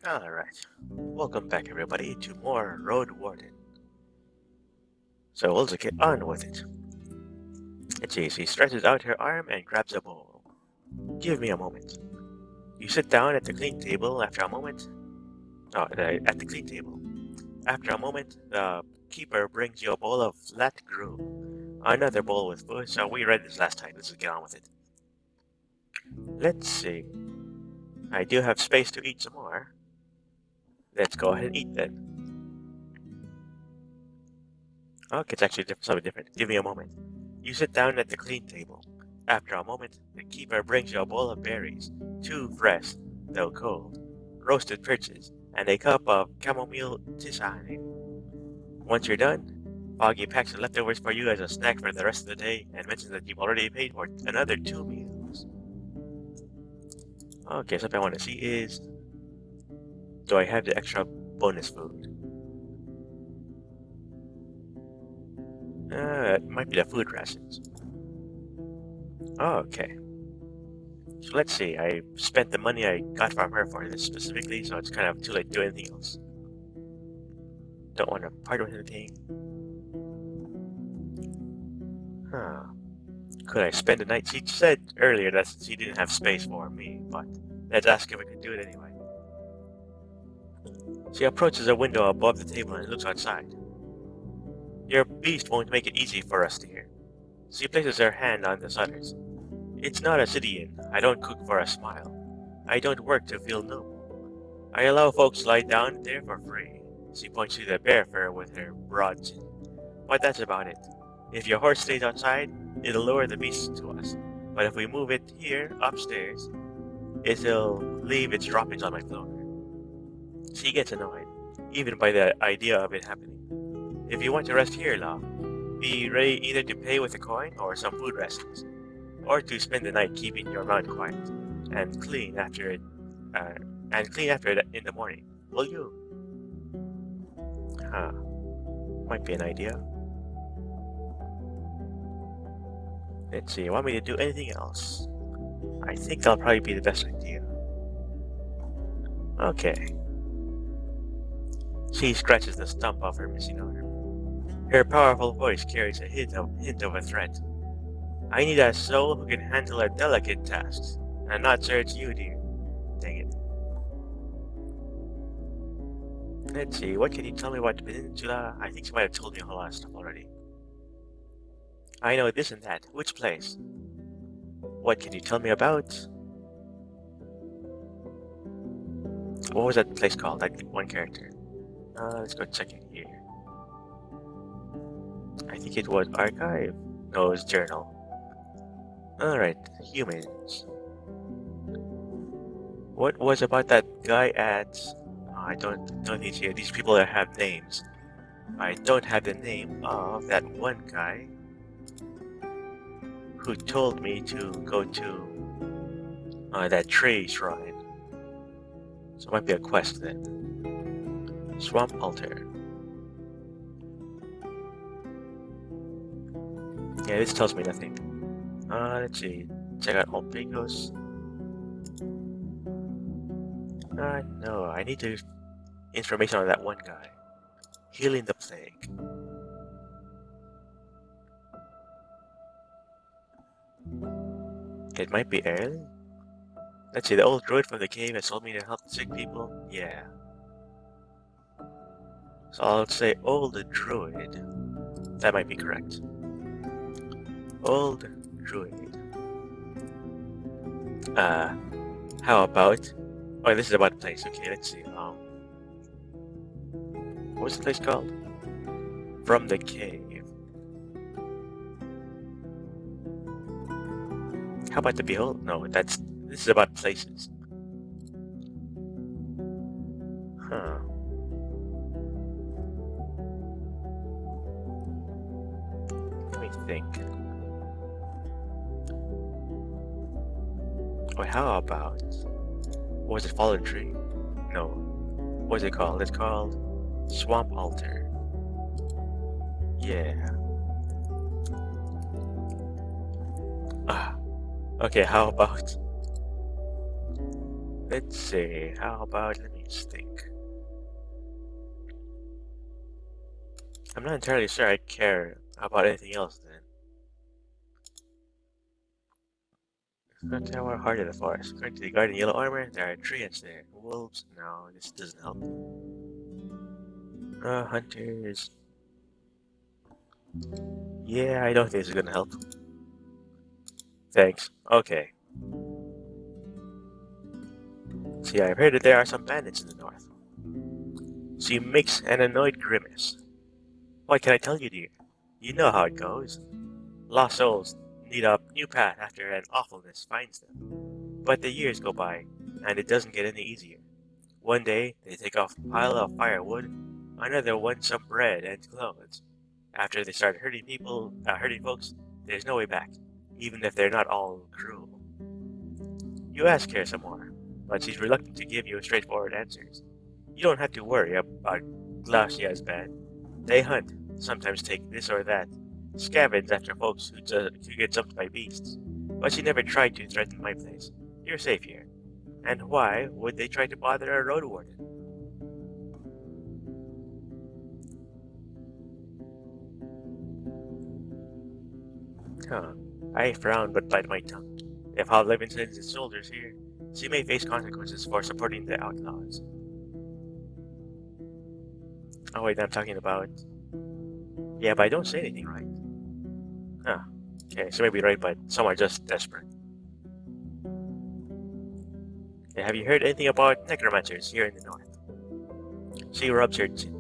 Alright, welcome back everybody to more Roadwarden. So we'll just get on with it. Let's see, she stretches out her arm and grabs a bowl. Give me a moment. You sit down at the clean table after a moment. At the clean table. After a moment, the keeper brings you a bowl of flat gruel. Another bowl with food, so we read this last time. Let's just get on with it. Let's see. I do have space to eat some more. Let's go ahead and eat then. Okay, it's actually something different. Give me a moment. You sit down at the clean table. After a moment, the keeper brings you a bowl of berries, 2 fresh, though cold, roasted peaches, and a cup of chamomile tisane. Once you're done, Foggy packs the leftovers for you as a snack for the rest of the day and mentions that you've already paid for another 2 meals. Okay, something I want to see is, do I have the extra bonus food? It might be the food rations. Okay. So let's see, I spent the money I got from her for this specifically, so it's kind of too late to do anything else. Don't want to part with anything. Huh. Could I spend the night? She said earlier that she didn't have space for me, but let's ask if we can do it anyway. She approaches a window above the table and looks outside. Your beast won't make it easy for us to hear. She places her hand on the shutters. It's not a city inn. I don't cook for a smile. I don't work to feel noble. I allow folks to lie down there for free. She points to the bear fur with her broad chin. But that's about it. If your horse stays outside, it'll lure the beast to us. But if we move it here, upstairs, it'll leave its droppings on my floor. She gets annoyed, even by the idea of it happening. If you want to rest here, love, be ready either to pay with a coin or some food rations, or to spend the night keeping your mouth quiet and clean after it in the morning. Will you? Huh. Might be an idea. Let's see, you want me to do anything else? I think that'll probably be the best idea. Okay. She scratches the stump of her missing arm. Her powerful voice carries a hint of a threat. I need a soul who can handle a delicate tasks. I'm not sure it's you, dear. Dang it. Let's see, what can you tell me about the Peninsula? I think she might have told me a whole lot of stuff already. I know this and that. Which place? What can you tell me about? What was that place called? That one character. Let's go check it here. I think it was Archive. No, it was Journal. Alright, humans. What was about that guy at... I don't need to hear. These people that have names. I don't have the name of that one guy who told me to go to that tree shrine. So it might be a quest then. Swamp Altar. Yeah, this tells me nothing. Let's see. Check out all Pringles. No, I need to information on that one guy. Healing the plague. It might be early. Let's see, the old druid from the cave has told me to help sick people. Yeah. So I'll say old druid. That might be correct. Old druid. How about... Oh, this is about the place. Okay, let's see. What's the place called? From the cave. How about the behold? No, this is about places. Huh. Let me think. Oh, how about... What was it? Fallen Tree? No. What is it called? It's called Swamp Altar. Yeah. Okay, how about... Let's see. How about... Let me stink. I'm not entirely sure I care about anything else then. Okay, what heart of the forest. According to the guard in yellow armor, there are treants there. Wolves? No, this doesn't help. Hunters. Yeah, I don't think this is gonna help. Thanks. Okay. See, I've heard that there are some bandits in the north. She makes an annoyed grimace. What can I tell you, dear? You know how it goes. Lost souls need a new path after an awfulness finds them. But the years go by, and it doesn't get any easier. One day, they take off a pile of firewood, another one some bread and clothes. After they start hurting folks, there's no way back, even if they're not all cruel. You ask her some more, but she's reluctant to give you straightforward answers. You don't have to worry about Glaucia's band. They hunt, sometimes take this or that, scavenge after folks who get jumped by beasts. But she never tried to threaten my place. You're safe here. And why would they try to bother a Roadwarden? Huh. I frown but bite my tongue. If Hobleven sends his soldiers here, she may face consequences for supporting the outlaws. Oh wait, I'm talking about... Yeah, but I don't say anything right. Huh. Okay, she may be right, but some are just desperate. Yeah, have you heard anything about necromancers here in the north? She rubs her chin.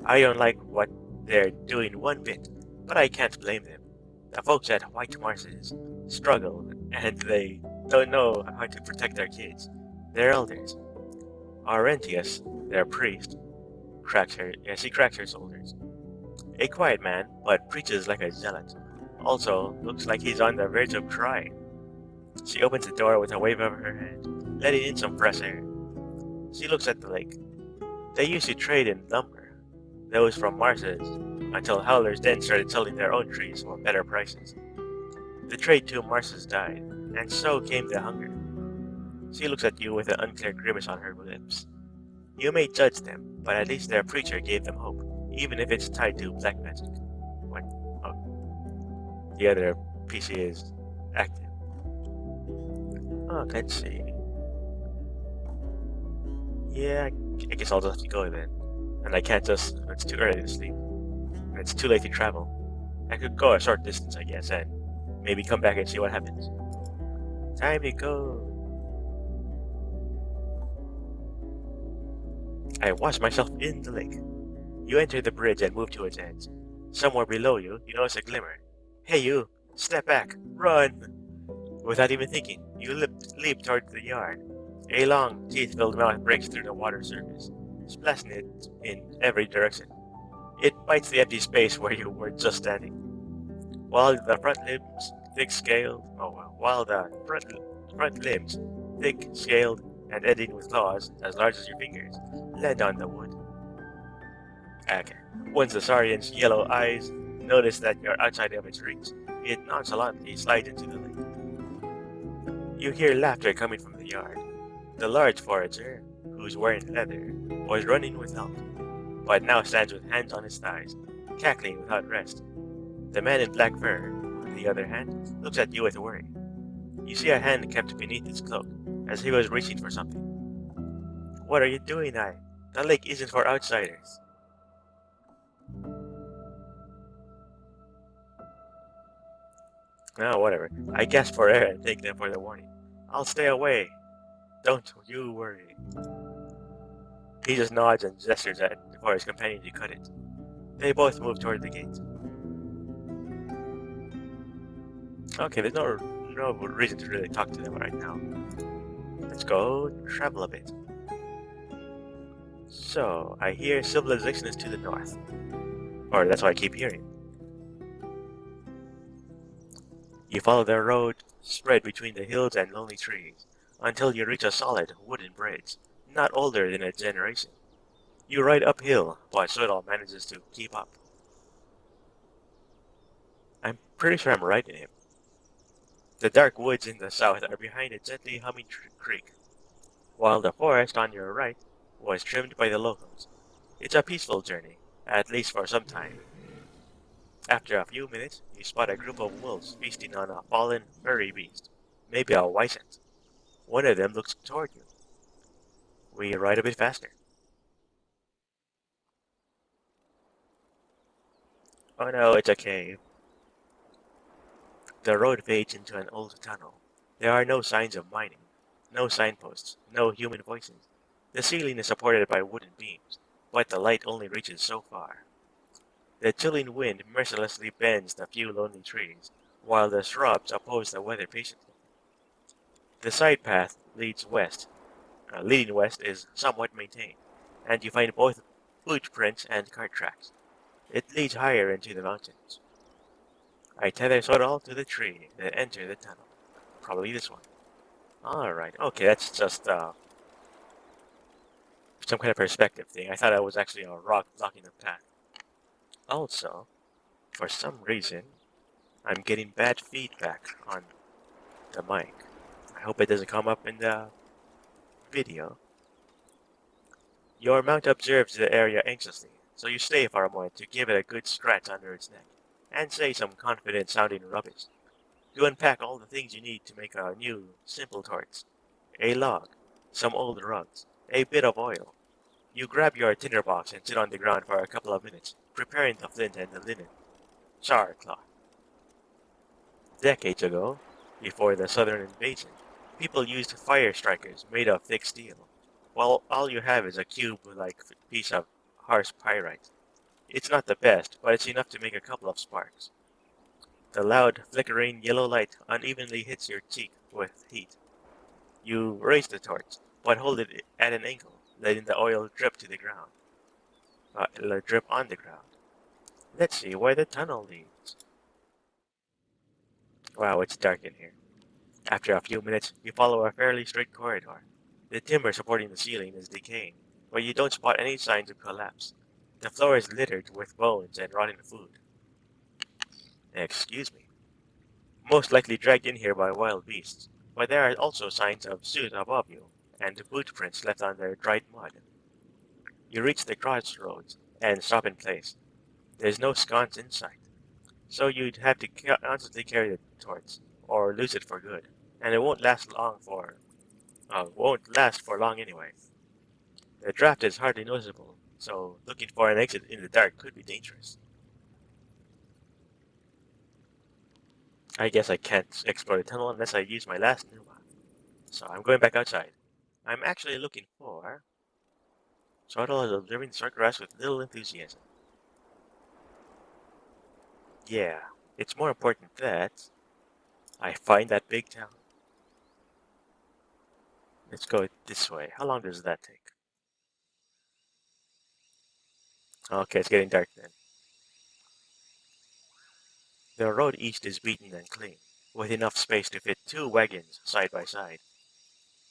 I don't like what they're doing one bit, but I can't blame them. The folks at White Mars's struggle, and they don't know how to protect their kids. Their elders. Aurentius, their priest, he cracks her shoulders. A quiet man, but preaches like a zealot. Also, looks like he's on the verge of crying. She opens the door with a wave of her hand, letting in some fresh air. She looks at the lake. They used to trade in lumber, those from Mars's, until howlers then started selling their own trees for better prices. The trade to Mars's died, and so came the hunger. She looks at you with an unclear grimace on her lips. You may judge them, but at least their preacher gave them hope, even if it's tied to black magic. What? Oh. The other PC is active. Oh, let's see. Yeah, I guess I'll just have to go then. And I can't just... It's too early to sleep. And it's too late to travel. I could go a short distance, I guess, and maybe come back and see what happens. Time to go. I wash myself in the lake. You enter the bridge and move to its edge. Somewhere below you, you notice a glimmer. Hey you! Step back! Run! Without even thinking, you leap toward the yard. A long, teeth-filled mouth breaks through the water surface, splashing it in every direction. It bites the empty space where you were just standing. While the front limbs, thick-scaled, and ending with claws as large as your fingers, land on the wood. Okay. Once the Saurian's yellow eyes notice that you're outside of its reach, it nonchalantly slides into the lake. You hear laughter coming from the yard. The large forager, who's wearing leather, was running with help, but now stands with hands on his thighs, cackling without rest. The man in black fur, on the other hand, looks at you with worry. You see a hand kept beneath his cloak, as he was reaching for something. What are you doing, The lake isn't for outsiders. No, whatever. I gasp for air and thank them for the warning. I'll stay away. Don't you worry. He just nods and gestures for his companion to cut it. They both move toward the gate. Okay, there's no reason to really talk to them right now. Let's go travel a bit. So, I hear civilization is to the north. Or that's what I keep hearing. You follow the road spread between the hills and lonely trees, until you reach a solid wooden bridge, not older than a generation. You ride uphill, but Soodle manages to keep up. I'm pretty sure I'm right in him. The dark woods in the south are behind a gently humming creek, while the forest on your right was trimmed by the locals. It's a peaceful journey, at least for some time. After a few minutes, you spot a group of wolves feasting on a fallen furry beast, maybe a wisent. One of them looks toward you. We ride a bit faster. Oh no, it's a cave. The road fades into an old tunnel. There are no signs of mining, no signposts, no human voices. The ceiling is supported by wooden beams, but the light only reaches so far. The chilling wind mercilessly bends the few lonely trees, while the shrubs oppose the weather patiently. The side path leading west is somewhat maintained, and you find both boot prints and cart tracks. It leads higher into the mountains. I tether Sorrel to the tree, then enter the tunnel. Probably this one. Alright, okay, that's just some kind of perspective thing. I thought it was actually a rock blocking the path. Also, for some reason, I'm getting bad feedback on the mic. I hope it doesn't come up in the video. Your mount observes the area anxiously, so you stay for a moment to give it a good scratch under its neck, and say some confident-sounding rubbish. You unpack all the things you need to make a new, simple torch. A log, some old rugs, a bit of oil. You grab your tinderbox and sit on the ground for a couple of minutes, preparing the flint and the linen. Char cloth. Decades ago, before the southern invasion, people used fire strikers made of thick steel. Well, all you have is a cube-like piece of harsh pyrite. It's not the best, but it's enough to make a couple of sparks. The loud, flickering yellow light unevenly hits your cheek with heat. You raise the torch, but hold it at an angle, letting the oil drip to the ground. Drip on the ground. Let's see where the tunnel leads. Wow, it's dark in here. After a few minutes, you follow a fairly straight corridor. The timber supporting the ceiling is decaying, but you don't spot any signs of collapse. The floor is littered with bones and rotten food. Excuse me. Most likely dragged in here by wild beasts, but there are also signs of soot above you, and boot prints left on their dried mud. You reach the crossroads and stop in place. There's no sconce in sight, so you'd have to constantly carry the torch, or lose it for good, and it won't last for long anyway. The draft is hardly noticeable, so looking for an exit in the dark could be dangerous. I guess I can't explore the tunnel unless I use my last new one. So I'm going back outside. I'm actually looking for... Sorrel is observing the short grass with little enthusiasm. Yeah, it's more important that I find that big town. Let's go this way. How long does that take? Okay, it's getting dark then. The road east is beaten and clean, with enough space to fit two wagons side by side.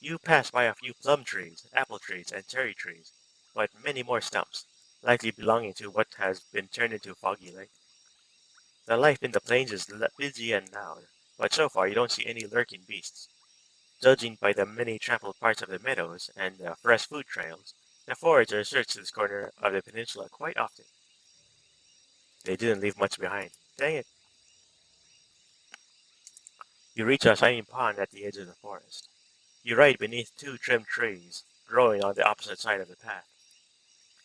You pass by a few plum trees, apple trees, and cherry trees, but many more stumps, likely belonging to what has been turned into Foggy Lake. The life in the plains is busy and loud, but so far you don't see any lurking beasts. Judging by the many trampled parts of the meadows and the fresh food trails, the foragers search this corner of the peninsula quite often. They didn't leave much behind. Dang it. You reach a tiny pond at the edge of the forest. You ride beneath two trimmed trees, growing on the opposite side of the path.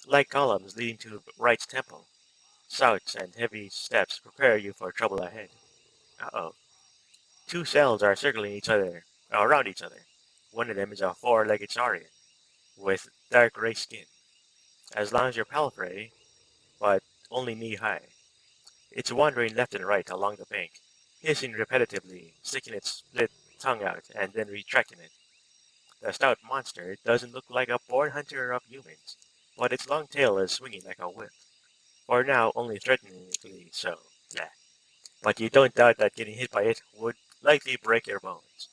Like columns leading to Wright's temple, shouts and heavy steps prepare you for trouble ahead. Uh-oh. Two cells are circling around each other. One of them is a four-legged saurian, with dark gray skin, as long as your palfrey, but only knee-high. It's wandering left and right along the bank, hissing repetitively, sticking its split tongue out, and then retracting it. The stout monster doesn't look like a born hunter of humans, but its long tail is swinging like a whip. For now, only threateningly so. Yeah. But you don't doubt that getting hit by it would likely break your bones.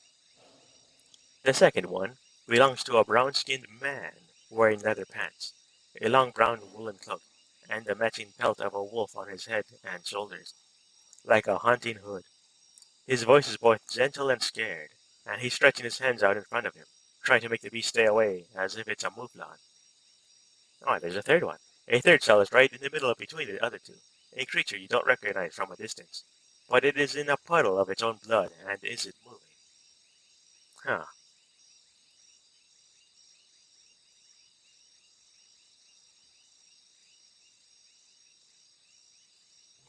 The second one belongs to a brown-skinned man wearing leather pants, a long brown woolen cloak, and the matching pelt of a wolf on his head and shoulders, like a hunting hood. His voice is both gentle and scared, and he's stretching his hands out in front of him, trying to make the beast stay away as if it's a mouflon. Oh, there's a third one. A third cell is right in the middle of between the other two. A creature you don't recognize from a distance. But it is in a puddle of its own blood and isn't moving. Huh.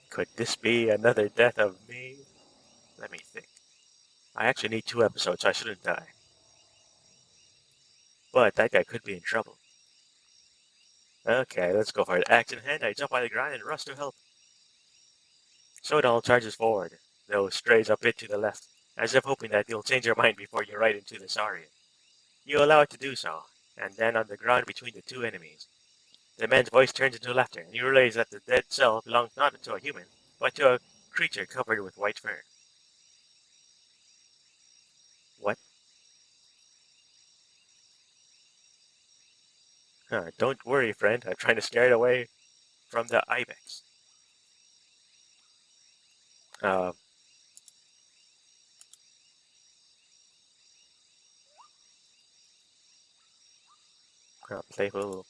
Could this be another death of me? Let me think. I actually need 2 episodes, so I shouldn't die. But that guy could be in trouble. Okay, let's go for it. Axe in hand, I jump on the ground and rush to help. Sodal charges forward, though strays a bit to the left, as if hoping that you'll change your mind before you ride into the Saurian. You allow it to do so, and then on the ground between the two enemies. The man's voice turns into laughter, and you realize that the dead cell belongs not to a human, but to a creature covered with white fur. What? Huh, don't worry, friend. I'm trying to scare it away from the ibex. Uh, Playful.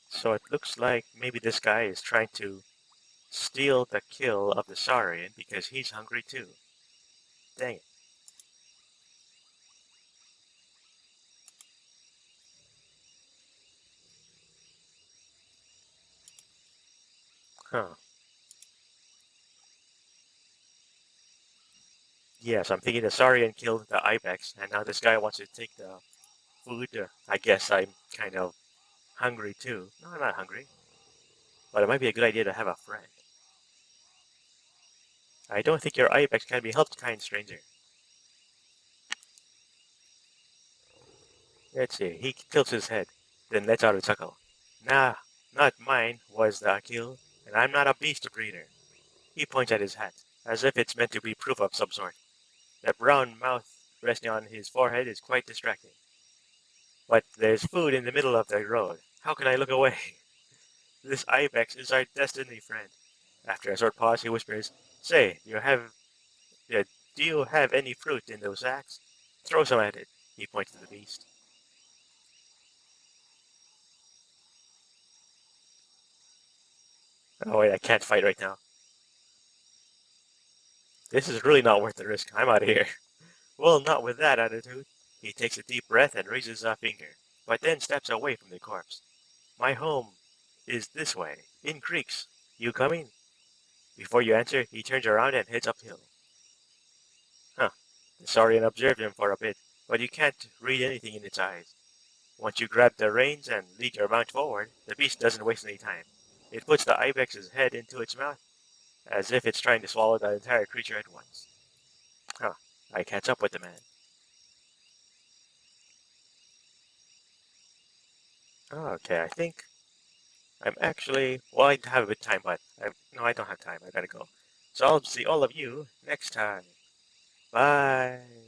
So it looks like maybe this guy is trying to steal the kill of the Saurian because he's hungry too. Dang it. Huh. Yes, I'm thinking the Saurian killed the ibex, and now this guy wants to take the food. I guess I'm kind of hungry too. No, I'm not hungry, but it might be a good idea to have a friend. I don't think your ibex can be helped, kind stranger. Let's see. He tilts his head, then lets out a chuckle. Nah, not mine was the kill, and I'm not a beast breeder. He points at his hat, as if it's meant to be proof of some sort. The brown mouth resting on his forehead is quite distracting. But there's food in the middle of the road. How can I look away? This ibex is our destiny friend. After a short pause, he whispers, Say, uh, do you have any fruit in those sacks? Throw some at it. He points to the beast. Oh wait, I can't fight right now. This is really not worth the risk. I'm out of here. Well, not with that attitude. He takes a deep breath and raises a finger, but then steps away from the corpse. My home is this way, in creeks. You coming? Before you answer, he turns around and heads uphill. Huh. The Saurian observed him for a bit, but you can't read anything in its eyes. Once you grab the reins and lead your mount forward, the beast doesn't waste any time. It puts the ibex's head into its mouth, as if it's trying to swallow the entire creature at once. Huh. I catch up with the man. Okay, I think I'm actually, well, I have a bit of time, but no, I don't have time. I gotta go. So I'll see all of you next time. Bye.